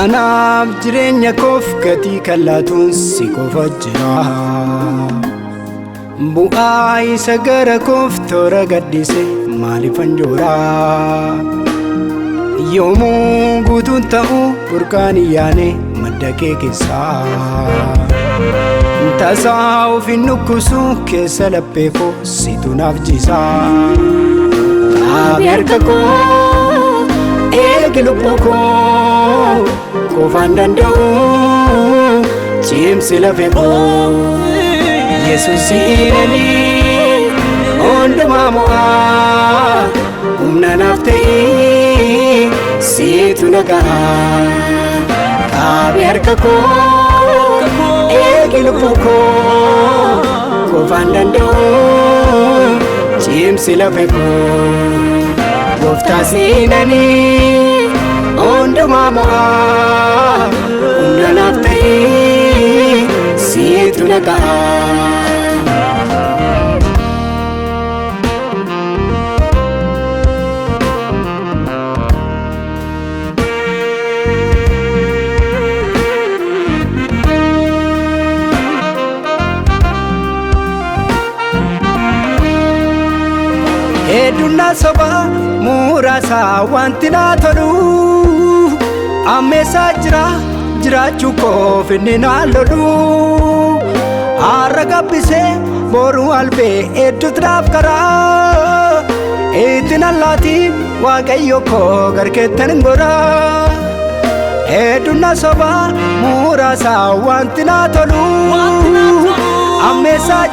Anaaf jireenya koof gatii kallaatuun si qofa jira. Bu'aa isa gara koof toora gaddise maaliifan joora. Yoomuu guutuun ta'u burqaan iyyaane madda kee keessaa. Tasaa ofiin nukkusu keessa laphee koo situ naaf jisa. Dhaabi harka koo eegi lubbuu koo qofaan danda'u cimsi lafee koo. Yesuusiinani hundumaa mo'aa humna naaf ta'e situ naga'a. Dhaabi harka koo eegi lubbuu koo qofaan danda'u cimsi lafee koo. Gooftaa siinani hundumaa mo'aa humna naaf ta'e situ naga'a. Hedduun soba muraasa wanti naa tolu ammeessaa jiraachuu koof inni naa lolu. Har'a gabbisee boru albee hedduutu naaf karaa ittiin allaatiin waaqayyo koo garkeettan hin gora. Hedduun soba muraasa wanti naa tolu ammeessaa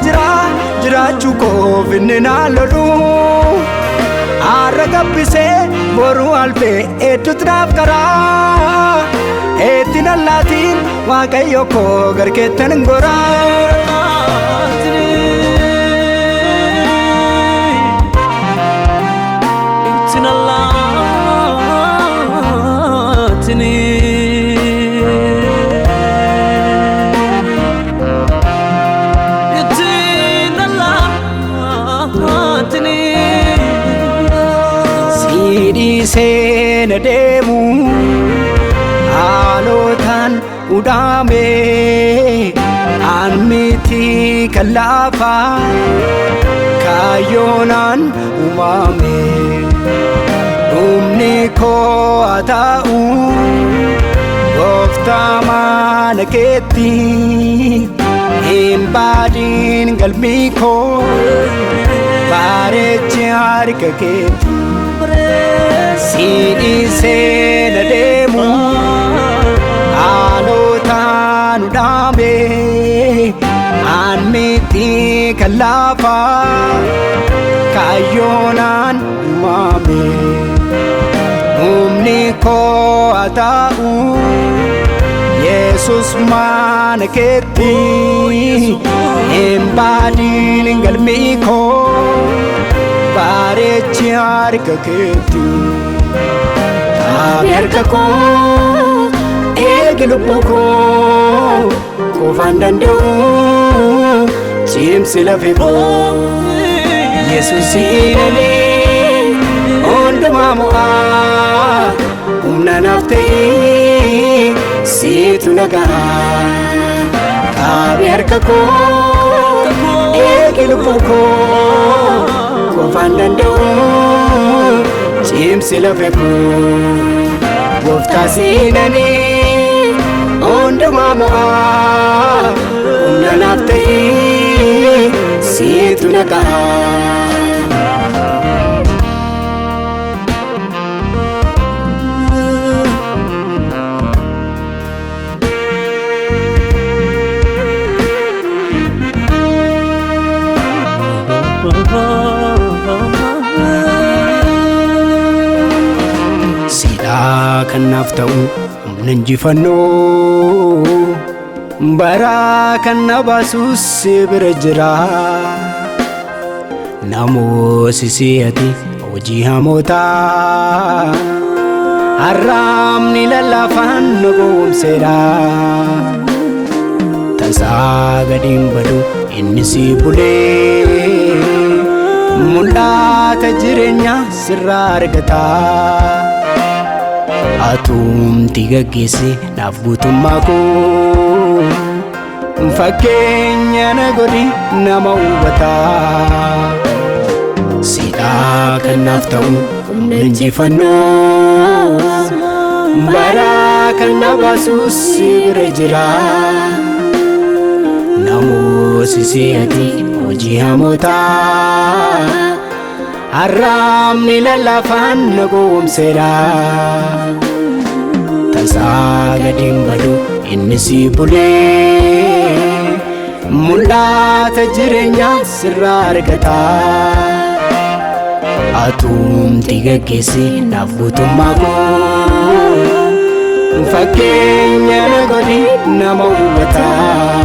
jiraachuu koof inni naa lolu. Har'a gabbisee boru albee hedduutu naaf karaa ittiin allaatiin waaqayyo koo garkeettan hin gora. Dhiisee deemu haalootaan udhaame an miti kan lafa kaayyoonaan uumame. Dhumni koo haa ta'u gooftaa mana keetti hin baadiin qalbii koo bareechi harka keetti. Dhiisee deemu haalootaan udhaame an miti kan lafa kaayyoonaan uumame. Dhumni koo haa ta'u Yesuus mana keetti hin baadiin qalbii koo bareechi harka keetti. Dhaabi harka koo eegi lubbuu koo qofaan danda'u cimsi lafee koo. Yesuusiinani hundumaa mo'aa humna naaf ta'e situ naga'a. Dhaabi harka koo eegi lubbuu koo qofaan danda'u cimsi lafee koo. Gooftaa siinani hundumaa mo'aa humna naaf ta'e situ naga'a. Kan naaf ta'u humna injifannoo bara kan na baasus si bira jira. Namoonni si'ati hojii hamootaa arrabni lallaafaan na gowwoomseera. Tasaa gadiin badu inni si bulee mul'ata jireenya sirraa argata. atumti gaggeesse naaf guutummaa koo fakkeenya na godhi nama hubataa sidhaa kan naaf ta'u humna injifannoo baraa kan na baasus si bira jira namoosisi ati hojii hamootaa arraabni lallafaan na gowwoomseera tasaa gadiin badu inni si bulee mul'ata jireenyaa sirraa argata atumti gaggeesse naaf guutummaa koo fakkeenya na godhi nama hubataa